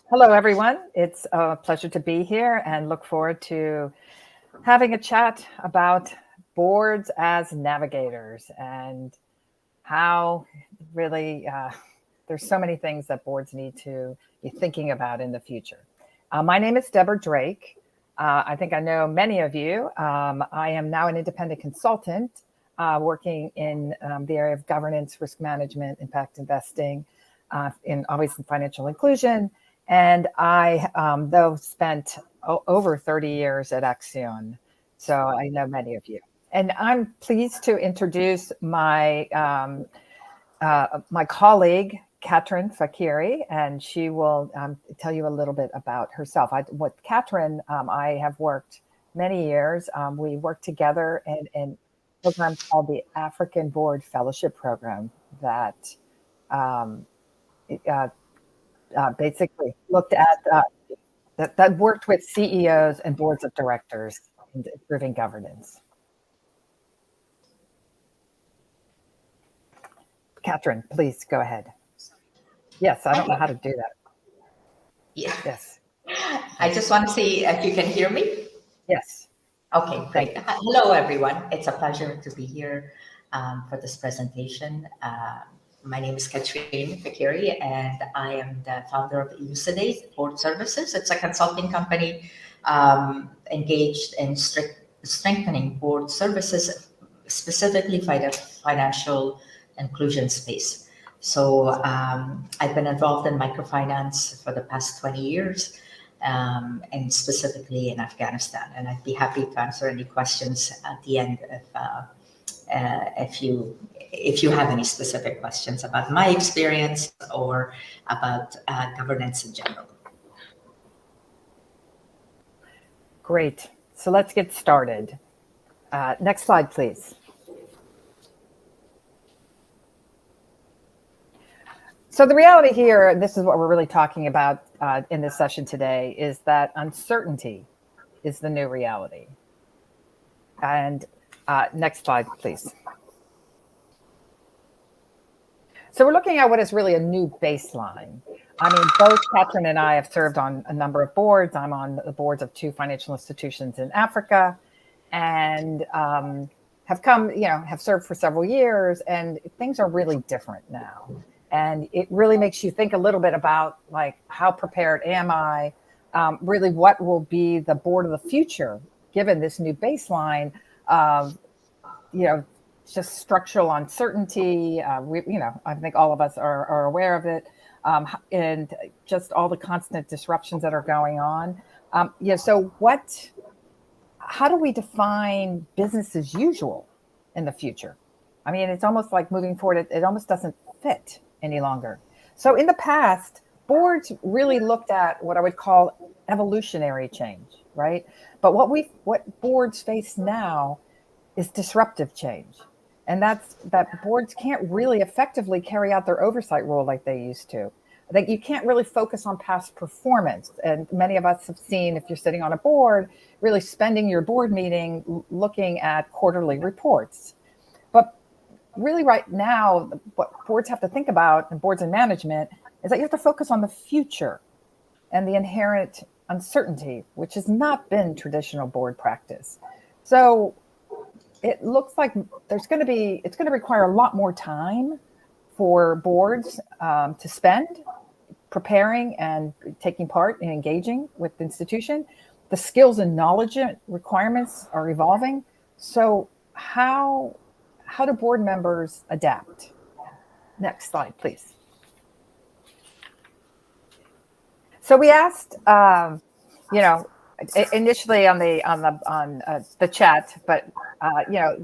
Hello, everyone. It's a pleasure to be here and look forward to having a chat about boards as navigators and how really there's so many things that boards need to be thinking about in the future. My name is Deborah Drake. I think I know many of you. I am now an independent consultant working in the area of governance, risk management, impact investing, in financial inclusion. And I, though, spent over 30 years at Axion. So I know many of you. And I'm pleased to introduce my colleague, Katrin Fakiri, and she will tell you a little bit about herself. With Katrin, I have worked many years. We worked together in a program called the African Board Fellowship Program that um, uh, basically looked at that worked with CEOs and boards of directors in improving governance. Katrin, please go ahead. Yes, I don't know how to do that. Yeah. Yes. I just want to see if you can hear me. Yes. Okay, great. Hello, everyone. It's a pleasure to be here for this presentation. My name is Katrine Fakiri, and I am the founder of Elucidate Board Services. It's a consulting company engaged in strengthening board services, specifically financial inclusion space. So I've been involved in microfinance for the past 20 years, and specifically in Afghanistan. And I'd be happy to answer any questions at the end if you have any specific questions about my experience or about governance in general. Great. So let's get started. Next slide, please. So the reality here, and this is what we're really talking about in this session today, is that uncertainty is the new reality. And next slide, please. So we're looking at what is really a new baseline. I mean, both Katrin and I have served on a number of boards. I'm on the boards of 2 financial institutions in Africa, and have served for several years, and things are really different now. And it really makes you think a little bit about, like, how prepared am I? Really, what will be the board of the future, given this new baseline of, just structural uncertainty. I think all of us are aware of it, and just all the constant disruptions that are going on. So how do we define business as usual in the future? I mean, it's almost like moving forward, it almost doesn't fit any longer. So in the past, boards really looked at what I would call evolutionary change, right? But what boards face now is disruptive change. And that's that boards can't really effectively carry out their oversight role like they used to. That you can't really focus on past performance. And many of us have seen, if you're sitting on a board, really spending your board meeting looking at quarterly reports. But really right now, what boards have to think about, and boards and management, is that you have to focus on the future and the inherent uncertainty, which has not been traditional board practice. So it looks like it's going to require a lot more time for boards to spend preparing and taking part in engaging with the institution. The skills and knowledge requirements are evolving. So how do board members adapt? Next slide, please. So we asked, initially on the chat, but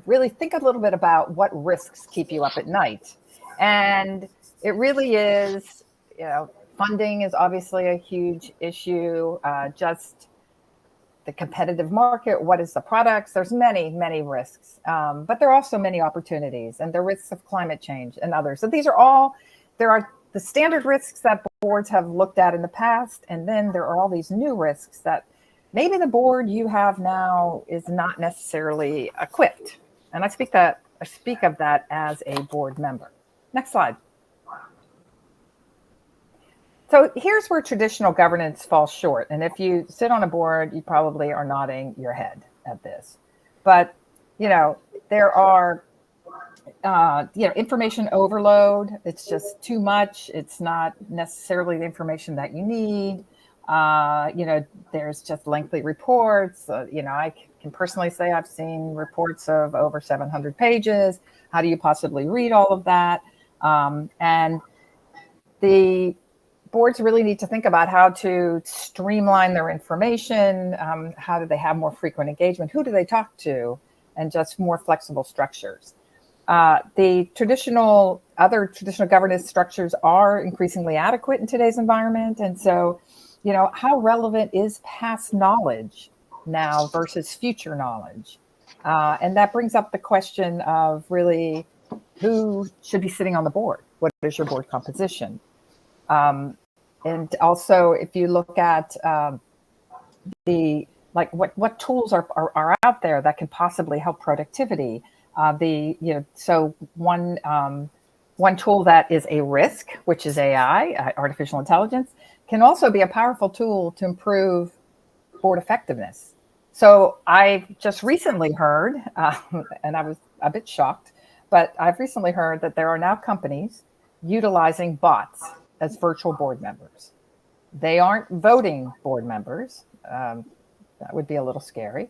really think a little bit about what risks keep you up at night. And it really is, funding is obviously a huge issue. Just the competitive market, what is the products? There's many, many risks, but there are also many opportunities, and the risks of climate change and others. So there are the standard risks that boards have looked at in the past, and then there are all these new risks that maybe the board you have now is not necessarily equipped. And I speak of that as a board member. Next slide. So here's where traditional governance falls short. And if you sit on a board, you probably are nodding your head at this. But, there are, information overload. It's just too much. It's not necessarily the information that you need. There's just lengthy reports. I can personally say I've seen reports of over 700 pages. How do you possibly read all of that? And the boards really need to think about how to streamline their information. How do they have more frequent engagement? Who do they talk to? And just more flexible structures. The other traditional governance structures are increasingly adequate in today's environment. And so, how relevant is past knowledge now versus future knowledge? And that brings up the question of really who should be sitting on the board? What is your board composition? And also, if you look at what tools are out there that can possibly help productivity. So one tool that is a risk, which is AI, artificial intelligence, can also be a powerful tool to improve board effectiveness. So I just recently heard, and I was a bit shocked, but I've recently heard that there are now companies utilizing bots as virtual board members. They aren't voting board members. That would be a little scary,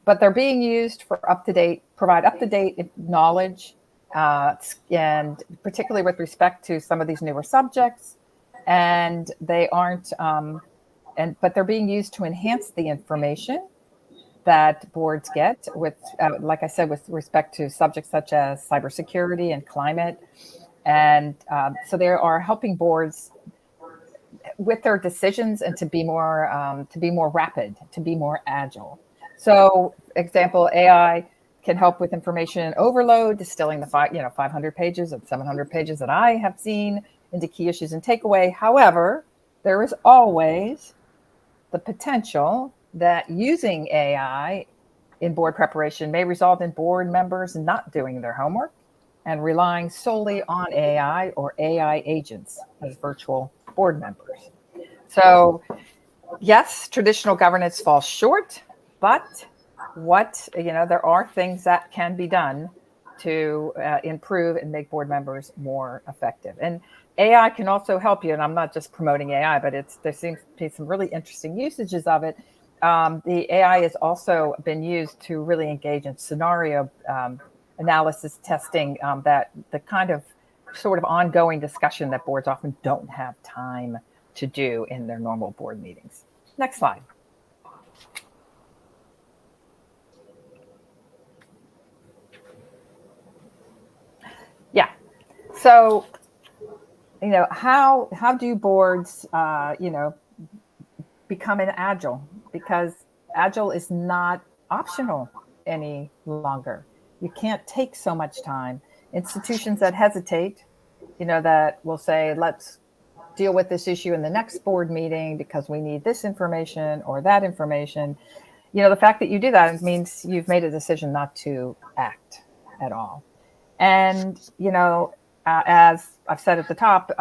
but they're being used for provide up-to-date knowledge, and particularly with respect to some of these newer subjects. And they aren't, but they're being used to enhance the information that boards get with, like I said, with respect to subjects such as cybersecurity and climate. And so they are helping boards with their decisions and to be more rapid, to be more agile. So, example, AI can help with information overload, distilling the 500 pages and 700 pages that I have seen into key issues and takeaway. However, there is always the potential that using AI in board preparation may result in board members not doing their homework and relying solely on AI or AI agents as virtual board members. So, yes, traditional governance falls short, but there are things that can be done to improve and make board members more effective. And AI can also help you. And I'm not just promoting AI, but there seems to be some really interesting usages of it. The AI has also been used to really engage in scenario analysis testing, that the kind of sort of ongoing discussion that boards often don't have time to do in their normal board meetings. Next slide. Yeah. So, how do boards, become an agile? Because agile is not optional any longer. You can't take so much time. Institutions that hesitate, that will say, let's deal with this issue in the next board meeting because we need this information or that information. The fact that you do that means you've made a decision not to act at all. And, as I've said at the top,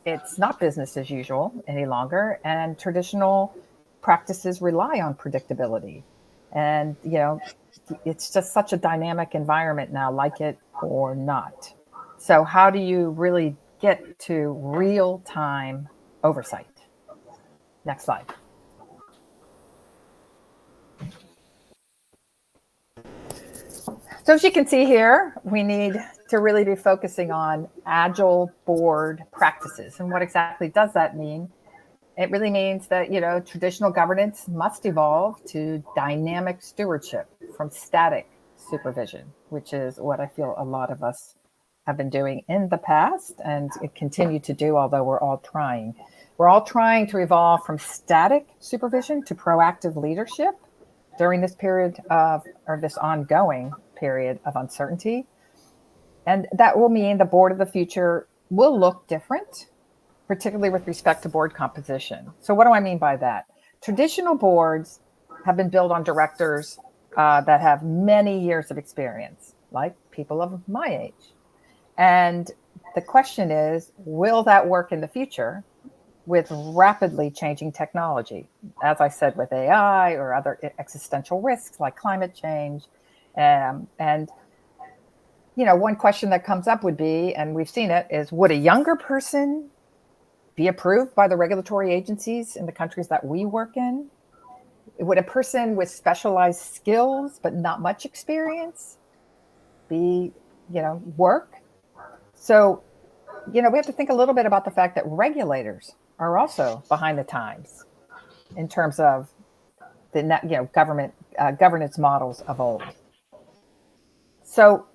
it's not business as usual any longer. And traditional practices rely on predictability. And, it's just such a dynamic environment now, like it or not. So how do you really get to real-time oversight? Next slide. So as you can see here, we need to really be focusing on agile board practices. And what exactly does that mean? It really means that, traditional governance must evolve to dynamic stewardship from static supervision, which is what I feel a lot of us have been doing in the past and continue to do, although we're all trying. We're all trying to evolve from static supervision to proactive leadership during this period this ongoing period of uncertainty. And that will mean the board of the future will look different, particularly with respect to board composition. So what do I mean by that? Traditional boards have been built on directors that have many years of experience, like people of my age. And the question is, will that work in the future? with rapidly changing technology, as I said, with AI or other existential risks like climate change. And one question that comes up would be, and we've seen it, is would a younger person be approved by the regulatory agencies in the countries that we work in? Would a person with specialized skills but not much experience be, work? So, we have to think a little bit about the fact that regulators are also behind the times in terms of the government governance models of old. So,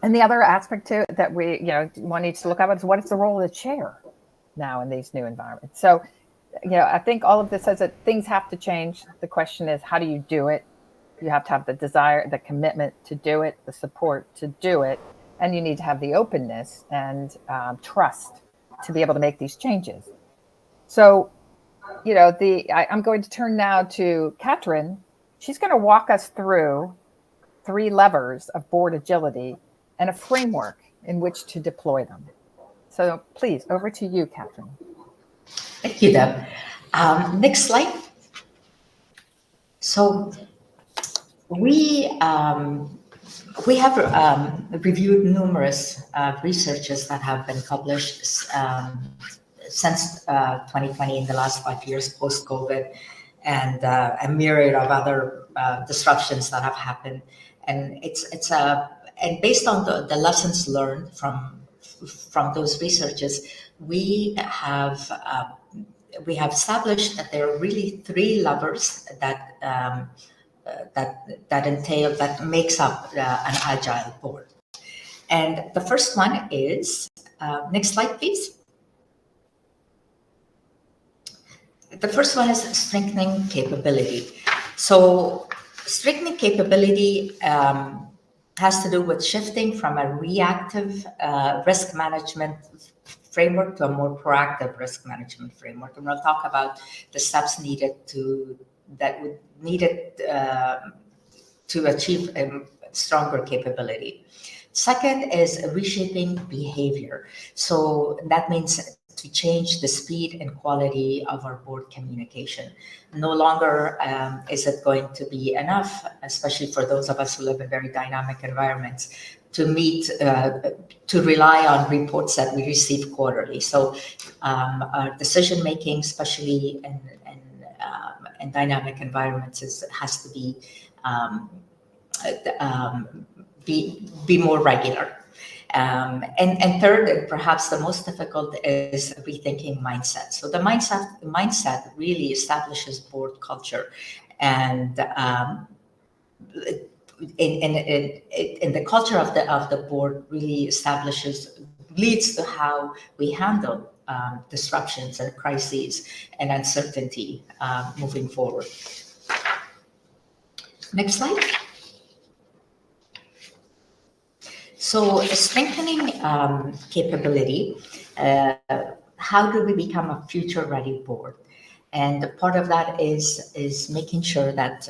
and the other aspect too that one needs to look at is what is the role of the chair now in these new environments. So, I think all of this says that things have to change. The question is, how do you do it? You have to have the desire, the commitment to do it, the support to do it, and you need to have the openness and trust to be able to make these changes. So, I'm going to turn now to Katrin. She's going to walk us through 3 levers of board agility and a framework in which to deploy them. So please, over to you, Katrin. Thank you, Deb. Next slide. So we have reviewed numerous researches that have been published since 2020, in the last 5 years post-COVID, and a myriad of other disruptions that have happened. And and based on the lessons learned from those researches, we have established that there are really 3 levers that makes up an agile board. And the first one is, next slide, please. The first one is strengthening capability. So strengthening capability has to do with shifting from a reactive risk management framework to a more proactive risk management framework. And we'll talk about the steps needed to achieve a stronger capability. Second is reshaping behavior. So that means to change the speed and quality of our board communication. No longer is it going to be enough, especially for those of us who live in very dynamic environments, to rely on reports that we receive quarterly. So our decision making, especially in dynamic environments, has to be more regular. And third, and perhaps the most difficult, is rethinking mindset. So the mindset really establishes board culture, and in the culture of the board really leads to how we handle disruptions and crises and uncertainty moving forward. Next slide. So strengthening capability, how do we become a future-ready board? And part of that is making sure that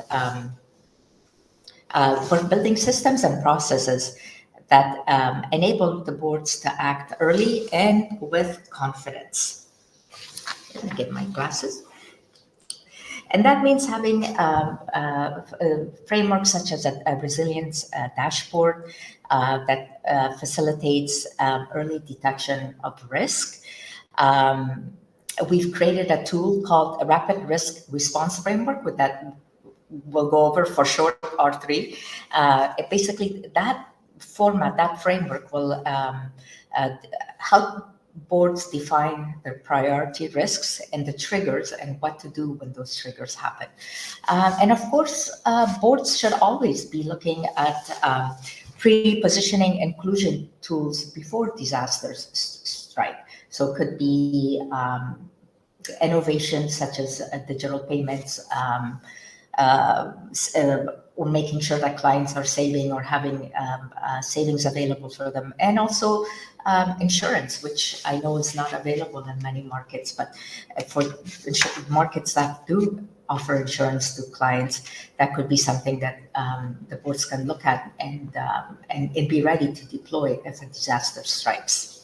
we're building systems and processes that enable the boards to act early and with confidence. Let me get my glasses. And that means having frameworks such as a resilience dashboard that facilitates early detection of risk. We've created a tool called a Rapid Risk Response Framework that we'll go over for short, R3. Basically, that format, that framework will help boards define their priority risks and the triggers and what to do when those triggers happen. And of course, boards should always be looking at pre-positioning inclusion tools before disasters strike. So it could be innovations such as digital payments, or making sure that clients are saving or having savings available for them, and also insurance, which I know is not available in many markets, but for markets that do offer insurance to clients, that could be something that the boards can look at and be ready to deploy if a disaster strikes.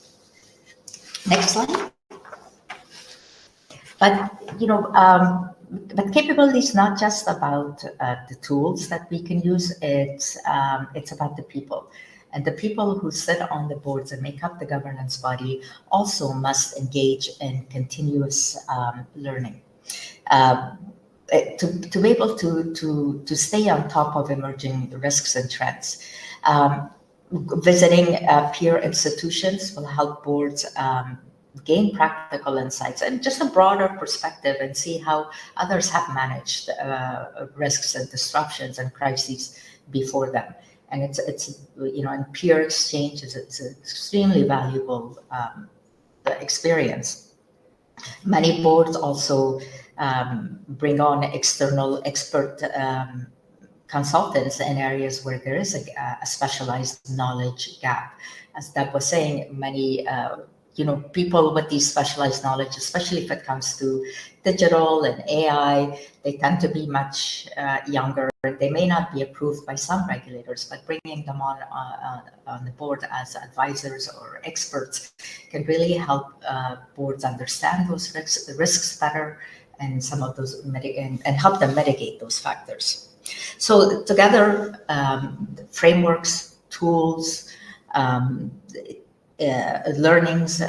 Next slide. But but capability is not just about the tools that we can use. It's about the people, and the people who sit on the boards and make up the governance body also must engage in continuous learning. To be able to stay on top of emerging risks and trends. Visiting peer institutions will help boards gain practical insights and just a broader perspective and see how others have managed risks and disruptions and crises before them. And it's and peer exchange is it's an extremely valuable experience. Many boards also bring on external expert consultants in areas where there is a specialized knowledge gap. As Deb was saying, many people with these specialized knowledge, especially if it comes to digital and AI, they tend to be much younger. They may not be approved by some regulators, but bringing them on the board as advisors or experts can really help boards understand those risks better and some of those and help them mitigate those factors. So together, frameworks, tools, learnings,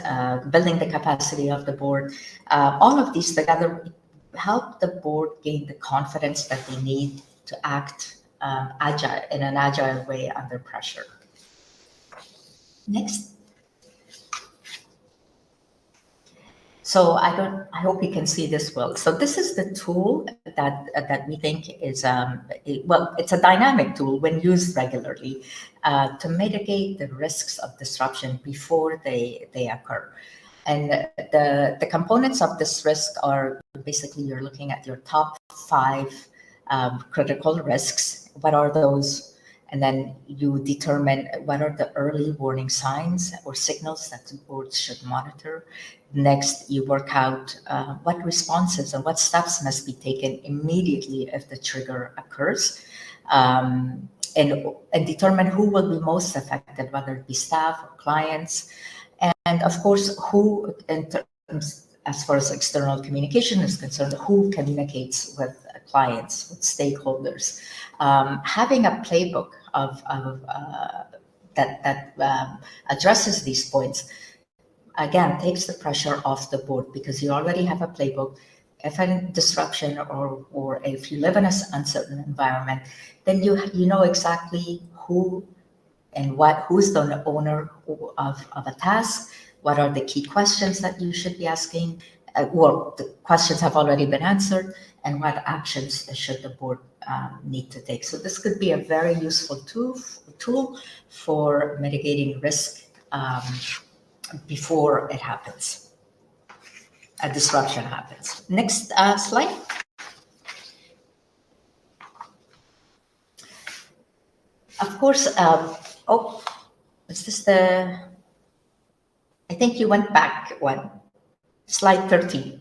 building the capacity of the board, all of these together help the board gain the confidence that they need to act in an agile way under pressure. Next. So I hope you can see this well. So this is the tool that we think is it's a dynamic tool when used regularly to mitigate the risks of disruption before they occur. And the components of this risk are basically you're looking at your top 5 critical risks. What are those? And then you determine what are the early warning signs or signals that the boards should monitor. Next, you work out what responses and what steps must be taken immediately if the trigger occurs, and determine who will be most affected, whether it be staff or clients, and of course, who, in terms, as far as external communication is concerned, who communicates with clients, with stakeholders. Having a playbook that addresses these points, again, takes the pressure off the board because you already have a playbook. If a disruption or if you live in an uncertain environment, then you know exactly who and who's the owner of a task, what are the key questions that you should be asking, the questions have already been answered, and what actions should the board need to take. So this could be a very useful tool for mitigating risk before it happens, a disruption happens. Next slide. Of course, is this I think you went back one. Slide 13.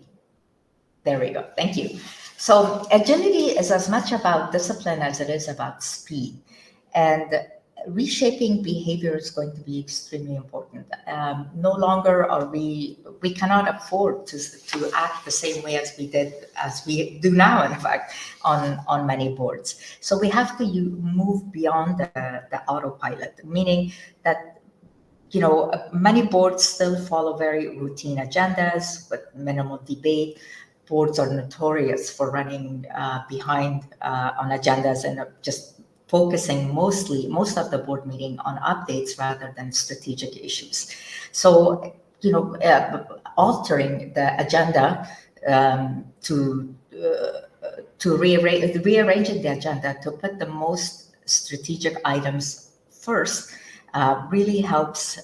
There we go. Thank you. So agility is as much about discipline as it is about speed. And reshaping behavior is going to be extremely important. No longer are we cannot afford to act the same way as we do now, in fact, on many boards. So we have to move beyond the autopilot, meaning that many boards still follow very routine agendas with minimal debate. Boards are notorious for running behind on agendas and just focusing most of the board meeting on updates rather than strategic issues. So, altering the agenda rearranging the agenda to put the most strategic items first really helps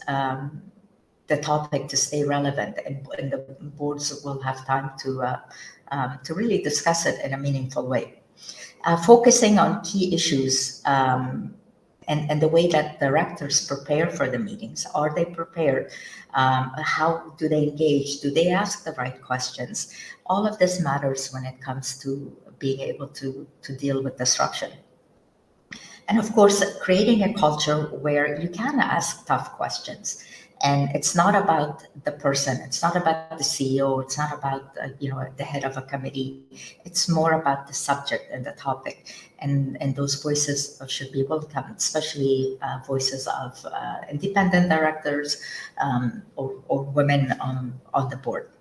the topic to stay relevant, and the boards will have time to really discuss it in a meaningful way. Focusing on key issues and the way that directors prepare for the meetings. Are they prepared? How do they engage? Do they ask the right questions? All of this matters when it comes to being able to deal with disruption. And of course, creating a culture where you can ask tough questions And it's not about the person. It's not about the CEO. It's not about the head of a committee. It's more about the subject and the topic, and those voices should be welcome, especially voices of independent directors or women on the board.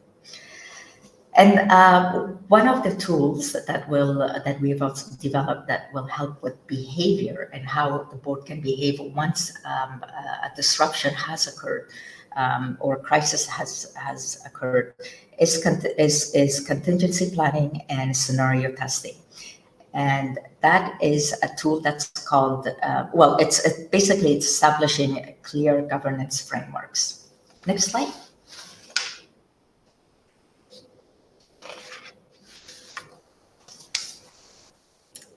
And one of the tools that we've also developed that will help with behavior and how the board can behave once a disruption has occurred or a crisis has occurred is contingency planning and scenario testing. And that is a tool that's called it's basically establishing clear governance frameworks. Next slide.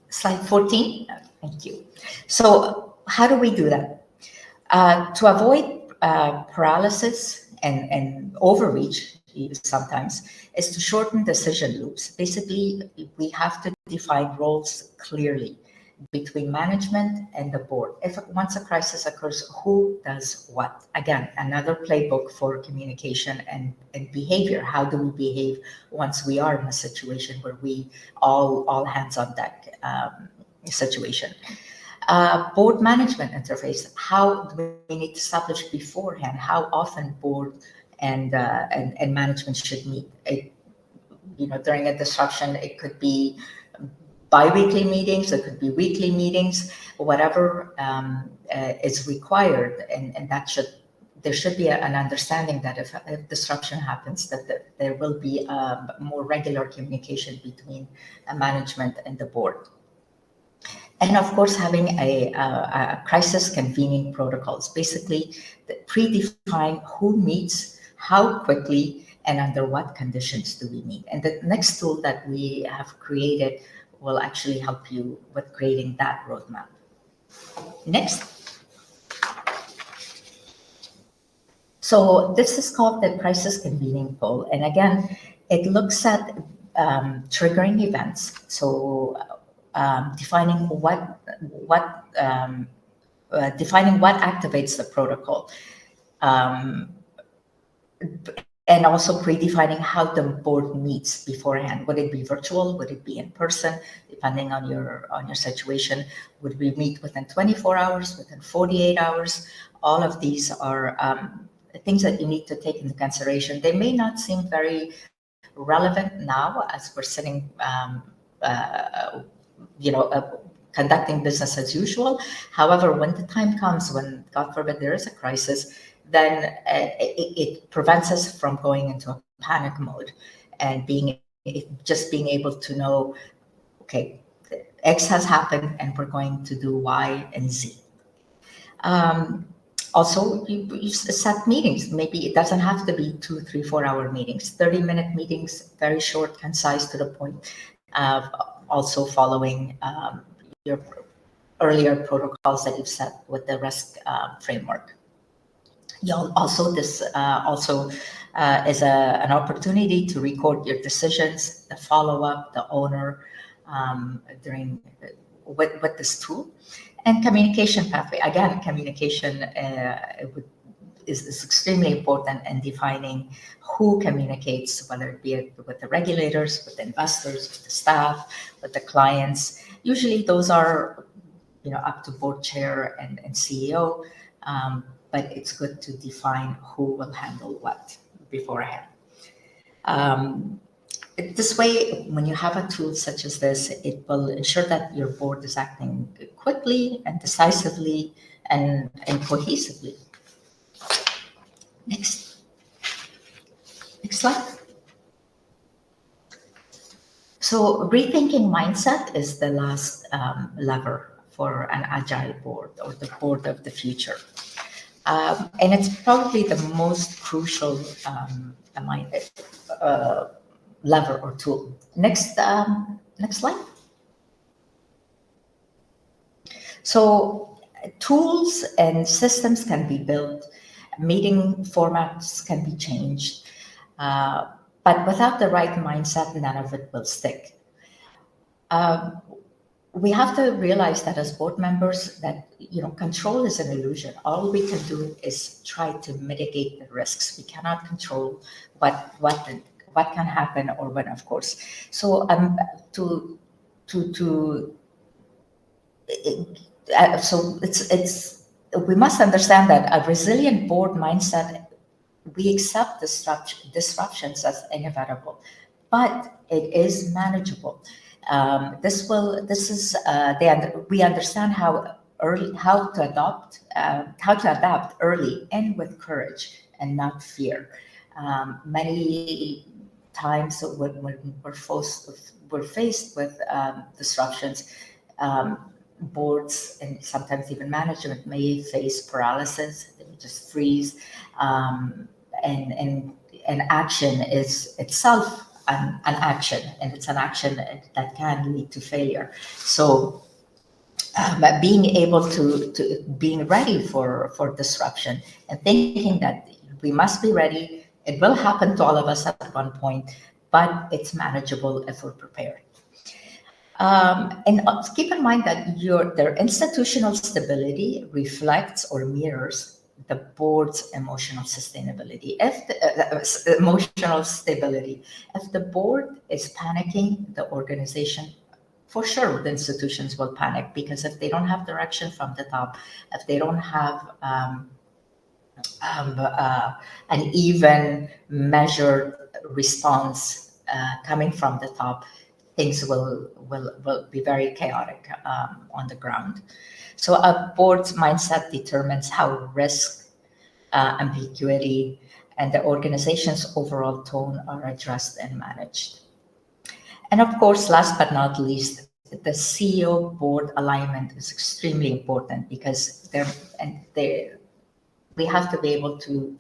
Slide 14. Thank you. So how do we do that? To avoid paralysis and overreach sometimes is to shorten decision loops. Basically, we have to define roles clearly between management and the board. Once a crisis occurs, who does what? Again, another playbook for communication and behavior. How do we behave once we are in a situation where we all hands on deck situation? Board management interface. How do we need to establish beforehand how often board and management should meet? During a disruption, it could be bi-weekly meetings, it could be weekly meetings, whatever is required, and there should be an understanding that if disruption happens, that there will be more regular communication between management and the board. And of course, having a crisis convening protocols, basically predefine who meets, how quickly, and under what conditions do we meet. And the next tool that we have created will actually help you with creating that roadmap. Next. So this is called the crisis convening poll. And again, it looks at triggering events. So defining what activates the protocol, and also predefining how the board meets beforehand. Would it be virtual? Would it be in person? Depending on your situation, would we meet within 24 hours, within 48 hours? All of these are things that you need to take into consideration. They may not seem very relevant now as we're sitting conducting business as usual. However, when the time comes, when God forbid there is a crisis, then it prevents us from going into a panic mode and being able to know, okay, X has happened and we're going to do Y and Z. Also, you set meetings. Maybe it doesn't have to be 2, 3, 4 hour meetings, 30-minute meetings, very short, concise, to the point. Also following your earlier protocols that you've set with the risk framework. This is an opportunity to record your decisions, the follow-up, the owner with this tool. And communication pathway. Again, communication is extremely important in defining who communicates, whether it be with the regulators, with the investors, with the staff, with the clients. Usually those are up to board chair and CEO, but it's good to define who will handle what beforehand. This way, when you have a tool such as this, it will ensure that your board is acting quickly and decisively and cohesively. Next slide. So rethinking mindset is the last lever for an agile board, or the board of the future. And it's probably the most crucial lever or tool. Next slide. So tools and systems can be built, meeting formats can be changed, but without the right mindset, none of it will stick. we have to realize that as board members that, control is an illusion. All we can do is try to mitigate the risks. We cannot control what can happen or when, of course. So so it's we must understand that a resilient board mindset, we accept disruptions as inevitable, but it is manageable. We understand how to adapt early and with courage and not fear. Many times when we're faced with disruptions, boards and sometimes even management may face paralysis. They may just freeze, and action is itself an action, and it's an action that can lead to failure. So being able to being ready for disruption and thinking that we must be ready. It will happen to all of us at one point, but it's manageable if we're prepared. And keep in mind that their institutional stability reflects or mirrors the board's emotional sustainability. Emotional stability, if the board is panicking, the organization, for sure, the institutions will panic, because if they don't have direction from the top, if they don't have an even measured response coming from the top, things will be very chaotic on the ground. So a board's mindset determines how risk, ambiguity, and the organization's overall tone are addressed and managed. And of course, last but not least, the CEO board alignment is extremely important, because we have to be able to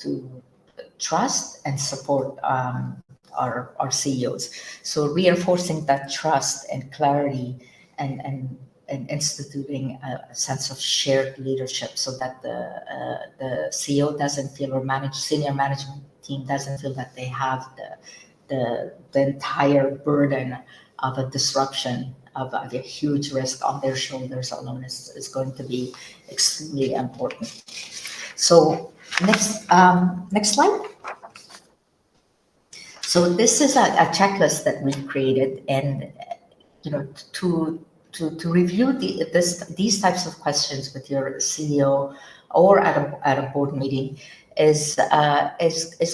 trust and support our CEOs. So reinforcing that trust and clarity, and instituting a sense of shared leadership, so that the CEO doesn't feel, or senior management team doesn't feel that they have the entire burden of a disruption, of a huge risk on their shoulders alone, is going to be extremely important. So next slide. So this is a checklist that we've created, and to review these types of questions with your CEO or at a board meeting is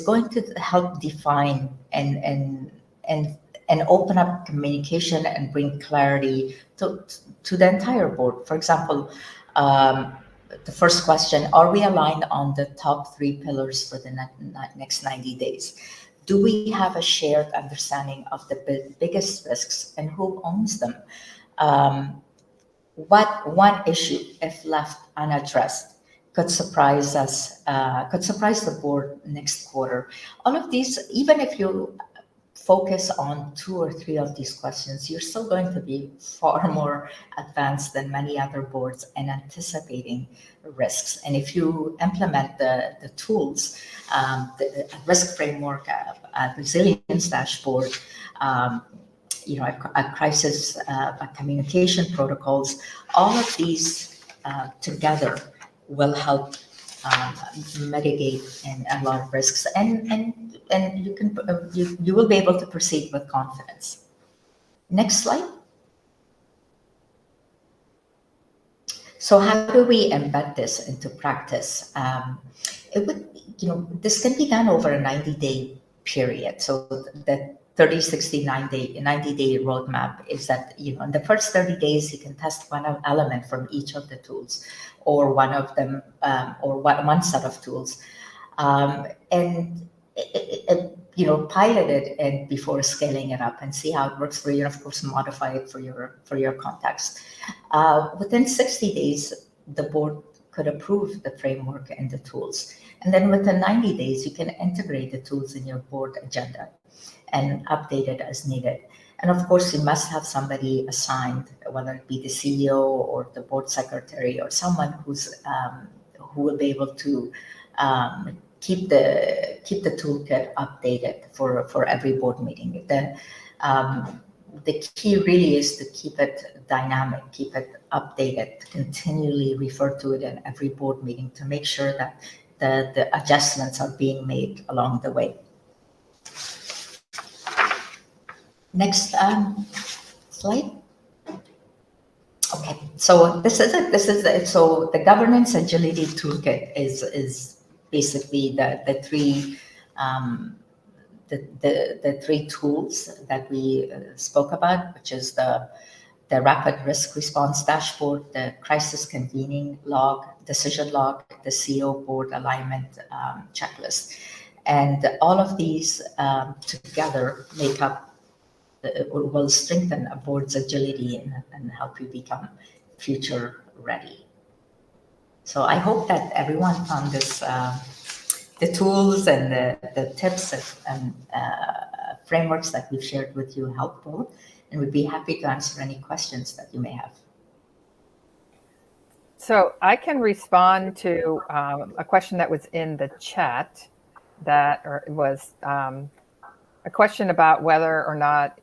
going to help define and open up communication and bring clarity to the entire board. For example, the first question: are we aligned on the top 3 pillars for the next 90 days? Do we have a shared understanding of the biggest risks and who owns them? What one issue, if left unaddressed, could surprise us, could surprise the board next quarter? All of these, even if you focus on 2 or 3 of these questions, you're still going to be far more advanced than many other boards in anticipating risks. And if you implement the tools, the risk framework, a resilience dashboard, a crisis, communication protocols, all of these together will help mitigate a lot of risks, and you will be able to proceed with confidence. Next slide. So how do we embed this into practice? This can be done over a 90-day period. So the 30, 60, 90-day roadmap is that, in the first 30 days, you can test one element from each of the tools, or one of them, or one set of tools, and pilot it, and before scaling it up, and see how it works for you. And of course, modify it for your context. Within 60 days, the board could approve the framework and the tools. And then within 90 days, you can integrate the tools in your board agenda and update it as needed. And of course, you must have somebody assigned, whether it be the CEO or the board secretary, or someone who will be able to keep the toolkit updated for every board meeting. the key really is to keep it dynamic, keep it updated, continually refer to it in every board meeting to make sure that the adjustments are being made along the way. Next slide. Okay, so this is it. This is it. So the governance agility toolkit is basically the three the three tools that we spoke about, which is the rapid risk response dashboard, the crisis convening log, decision log, the CO board alignment checklist. And all of these together make up, will strengthen a board's agility and help you become future ready. So I hope that everyone found this, the tools and the tips and frameworks that we've shared with you helpful, and we'd be happy to answer any questions that you may have. So I can respond to a question that was in the chat that was a question about whether or not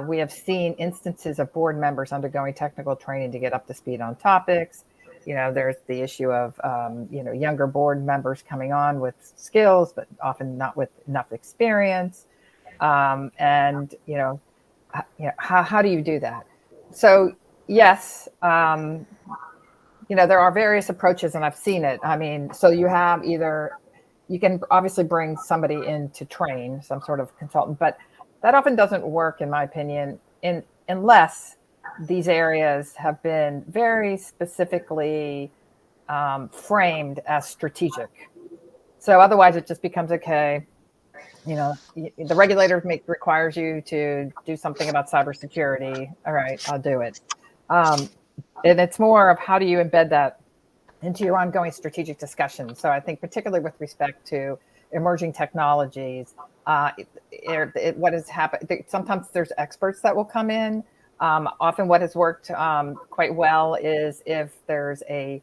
we have seen instances of board members undergoing technical training to get up to speed on topics. You know, there's the issue of, you know, younger board members coming on with skills, but often not with enough experience. And, you know, how do you do that? So, yes, you know, there are various approaches and I've seen it. I mean, so you have either, you can obviously bring somebody in to train, some sort of consultant, but that often doesn't work, in my opinion, unless these areas have been very specifically framed as strategic. So otherwise it just becomes, okay, you know, the regulator requires you to do something about cybersecurity. All right, I'll do it. And it's more of how do you embed that into your ongoing strategic discussions. So I think particularly with respect to emerging technologies, what has happened, sometimes there's experts that will come in. Often what has worked quite well is if there's a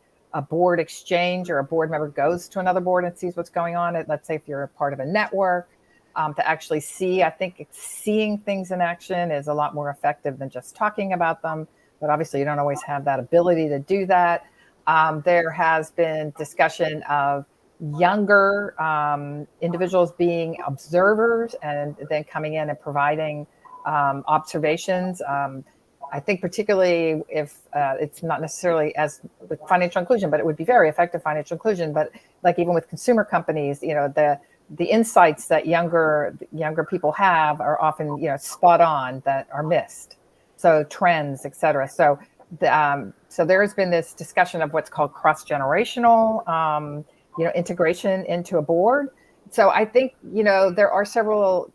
board exchange or a board member goes to another board and sees what's going on. Let's say if you're a part of a network, to actually see, I think seeing things in action is a lot more effective than just talking about them. But obviously you don't always have that ability to do that. There has been discussion of younger individuals being observers and then coming in and providing observations. I think particularly if it's not necessarily as with financial inclusion, but it would be very effective financial inclusion. But like even with consumer companies, you know, the insights that younger people have are often, you know, spot on that are missed. So trends, et cetera. So so there has been this discussion of what's called cross-generational, you know, integration into a board. So I think, you know, there are several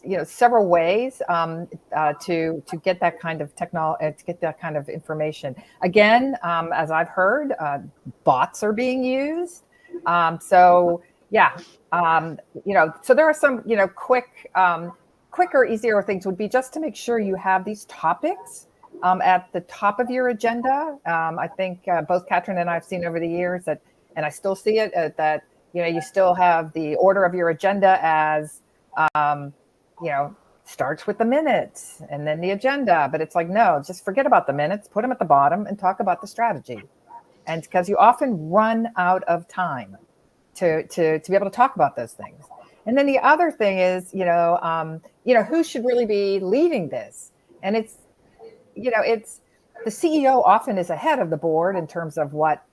ways to get that kind of technology, to get that kind of information. Again, as I've heard, bots are being used. So yeah, you know, so there are some, you know, quicker, easier things would be just to make sure you have these topics at the top of your agenda. I think both Katrin and I have seen over the years that, and I still see it, that, you know, you still have the order of your agenda as, you know, starts with the minutes and then the agenda. But it's like, no, just forget about the minutes, put them at the bottom and talk about the strategy. And because you often run out of time to be able to talk about those things. And then the other thing is, you know, who should really be leading this? And it's, you know, it's the CEO often is ahead of the board in terms of what,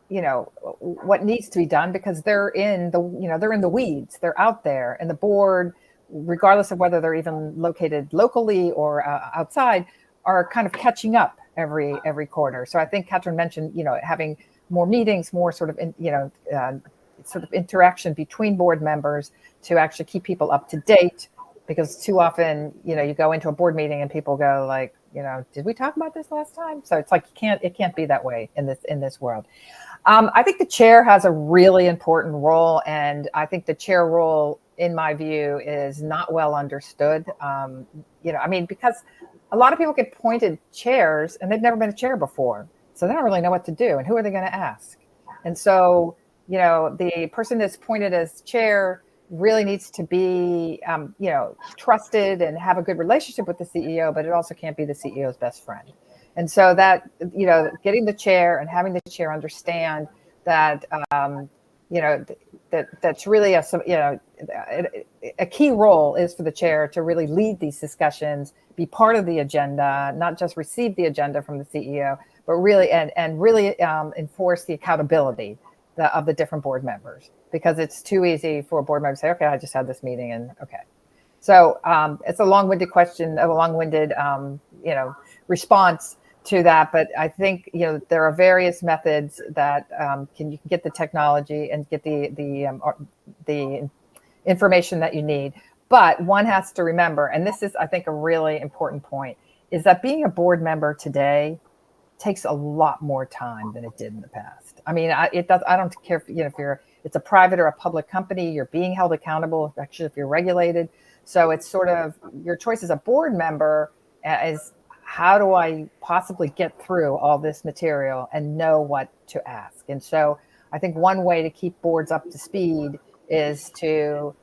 you know, what needs to be done because they're in the, you know, they're in the weeds, they're out there, and the board, regardless of whether they're even located locally or outside, are kind of catching up every quarter. So I think Katrin mentioned, you know, having more meetings, more sort of, you know, sort of interaction between board members to actually keep people up to date, because too often, you know, you go into a board meeting and people go like, you know, did we talk about this last time? So it's like, it can't be that way in this world. I think the chair has a really important role, and I think the chair role, in my view, is not well understood. You know, I mean, because a lot of people get appointed chairs and they've never been a chair before, so they don't really know what to do, and who are they going to ask? And so, you know, the person that's appointed as chair really needs to be, trusted and have a good relationship with the CEO, but it also can't be the CEO's best friend. And so that, getting the chair and having the chair understand that, that's really a key role is for the chair to really lead these discussions, be part of the agenda, not just receive the agenda from the CEO, but really and really enforce the accountability of the different board members, because it's too easy for a board member to say, okay, I just had this meeting and okay. So it's a long-winded question, a long-winded response to that, but I think there are various methods that you can get the technology and get the information that you need. But one has to remember, and this is, I think, a really important point, is that being a board member today takes a lot more time than it did in the past. I mean, it does. I don't care if it's a private or a public company. You're being held accountable, actually, if you're regulated. So it's sort of your choice as a board member is, how do I possibly get through all this material and know what to ask? And so I think one way to keep boards up to speed is to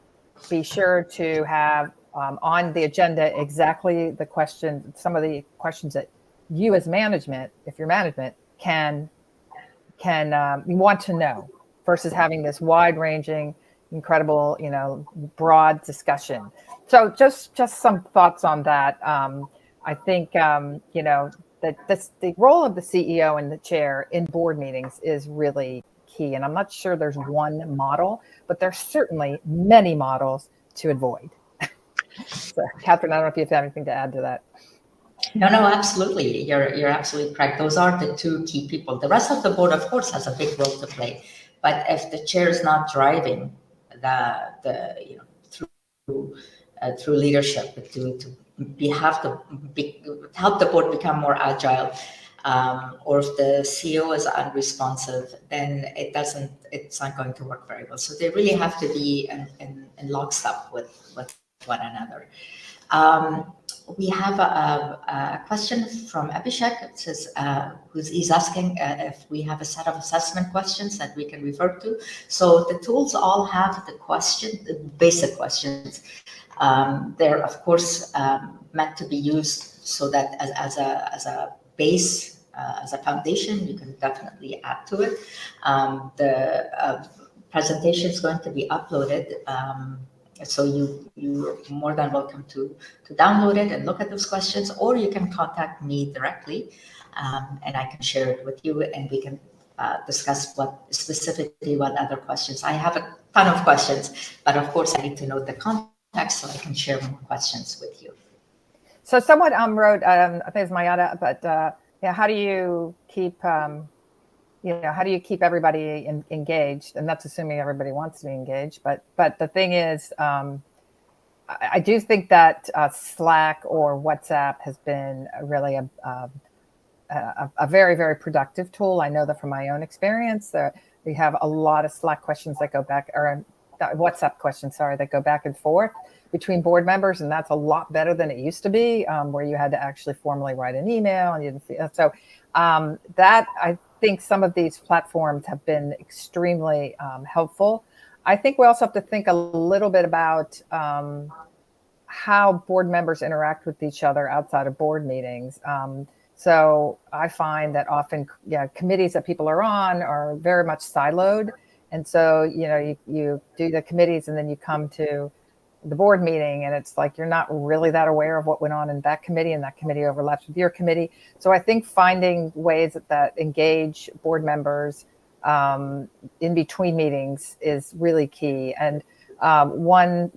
be sure to have on the agenda exactly some of the questions that you as management, if you're management, can want to know, versus having this wide-ranging, incredible, broad discussion. So just some thoughts on that. I think, that the role of the CEO and the chair in board meetings is really key. And I'm not sure there's one model, but there's certainly many models to avoid. So, Catherine, I don't know if you have anything to add to that. No, absolutely. You're absolutely correct. Those are the two key people. The rest of the board, of course, has a big role to play. But if the chair is not driving through leadership help the board become more agile, or if the CEO is unresponsive, then it's not going to work very well. So they really have to be in lockstep with one another. We have a question from Abhishek. It says, he's asking if we have a set of assessment questions that we can refer to. So the tools all have the basic questions. They're of course meant to be used so that as a base, as a foundation, you can definitely add to it. The presentation is going to be uploaded. So you're more than welcome to download it and look at those questions, or you can contact me directly, and I can share it with you, and we can discuss what other questions. I have a ton of questions, but of course I need to know the context so I can share more questions with you. So someone wrote, I think it's Mayada, but how do you keep everybody engaged? And that's assuming everybody wants to be engaged. But the thing is, I do think that Slack or WhatsApp has been really a very, very productive tool. I know that from my own experience. We have a lot of Slack questions that go back, or WhatsApp questions, that go back and forth between board members, and that's a lot better than it used to be, where you had to actually formally write an email, and that I think some of these platforms have been extremely helpful. I think we also have to think a little bit about how board members interact with each other outside of board meetings. So I find that often, committees that people are on are very much siloed. And so, you do the committees and then you come to the board meeting and it's like you're not really that aware of what went on in that committee, and that committee overlaps with your committee. So I think finding ways that engage board members in between meetings is really key. And one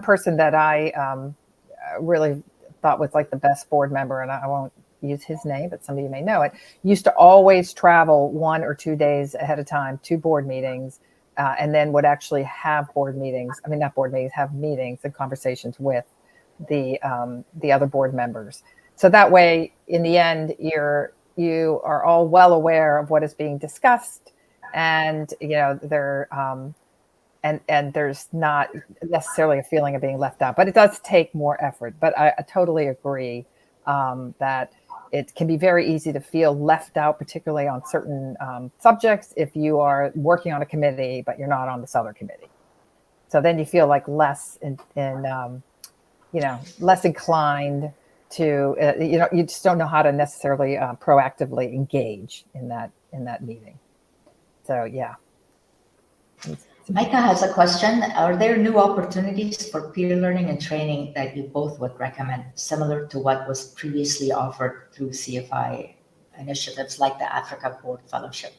person that I really thought was like the best board member, and I won't use his name, but some of you may know it, used to always travel 1 or 2 days ahead of time to board meetings, and then would actually have meetings and conversations with the other board members. So that way, in the end, you are all well aware of what is being discussed, and and there's not necessarily a feeling of being left out, but it does take more effort. But I totally agree that it can be very easy to feel left out, particularly on certain subjects, if you are working on a committee, but you're not on this other committee. So then you feel like less less inclined to, you just don't know how to necessarily proactively engage in that meeting. So yeah. Micah has a question. Are there new opportunities for peer learning and training that you both would recommend, similar to what was previously offered through CFI initiatives like the Africa Board Fellowship?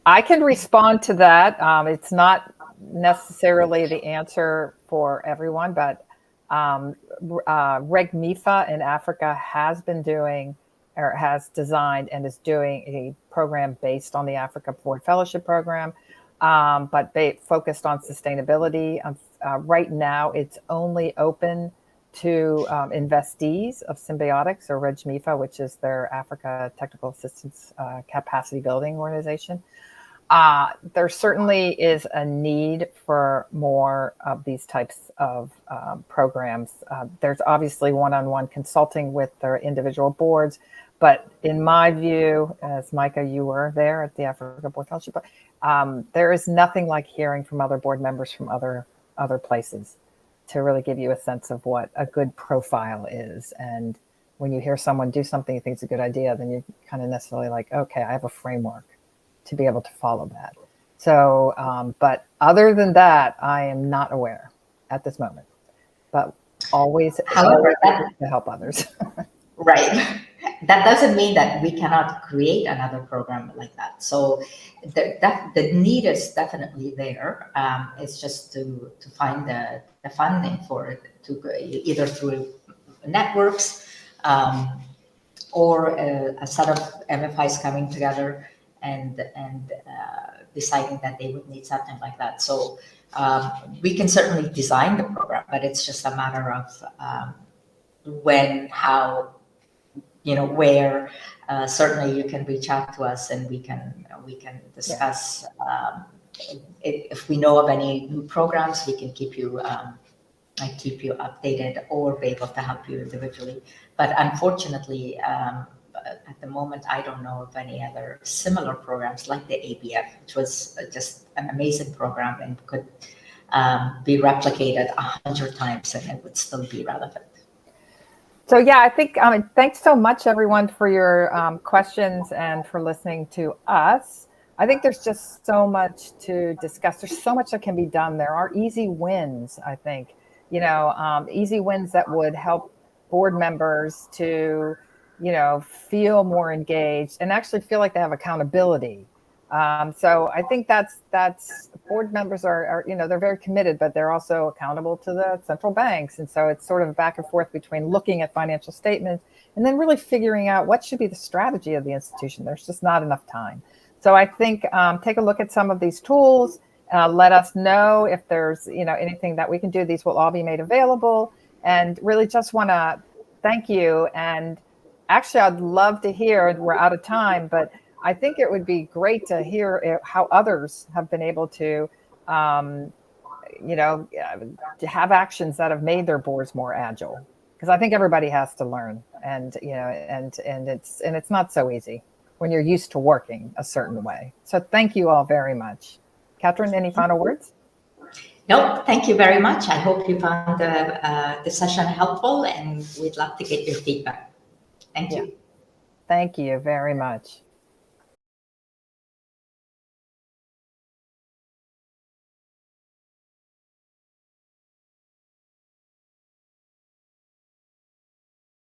I can respond to that. It's not necessarily the answer for everyone, but Reg MIFA in Africa has been doing, or has designed and is doing, a program based on the Africa Board Fellowship program, but they focused on sustainability. Right now, it's only open to investees of Symbiotics, or Reg MIFA, which is their Africa Technical Assistance Capacity Building Organization. There certainly is a need for more of these types of programs. There's obviously one-on-one consulting with their individual boards, but in my view, as Micah, you were there at the Africa Board Fellowship, there is nothing like hearing from other board members from other places to really give you a sense of what a good profile is. And when you hear someone do something you think is a good idea, then you're kind of necessarily like, okay, I have a framework to be able to follow that. So, but other than that, I am not aware at this moment, but always However, to help others. Right. That doesn't mean that we cannot create another program like that. So the need is definitely there. It's just to find the funding for it, to either through networks or a set of MFIs coming together and deciding that they would need something like that. So we can certainly design the program, but it's just a matter of when, how, where. Certainly you can reach out to us and we can discuss. If we know of any new programs, we can keep you updated or be able to help you individually. But unfortunately, at the moment, I don't know of any other similar programs like the ABF, which was just an amazing program and could be replicated 100 times and it would still be relevant. So yeah, I think, thanks so much everyone for your questions and for listening to us. I think there's just so much to discuss. There's so much that can be done. There are easy wins, I think, easy wins that would help board members to, feel more engaged and actually feel like they have accountability. So I think that's board members are, they're very committed, but they're also accountable to the central banks. And so it's sort of back and forth between looking at financial statements and then really figuring out what should be the strategy of the institution. There's just not enough time. So I think take a look at some of these tools. Let us know if there's, anything that we can do. These will all be made available. And really just want to thank you. And actually, I'd love to hear, we're out of time, but I think it would be great to hear how others have been able to, to have actions that have made their boards more agile. Because I think everybody has to learn, and it's not so easy when you're used to working a certain way. So thank you all very much. Catherine, any final words? No, thank you very much. I hope you found the session helpful, and we'd love to get your feedback. Thank you. Thank you very much.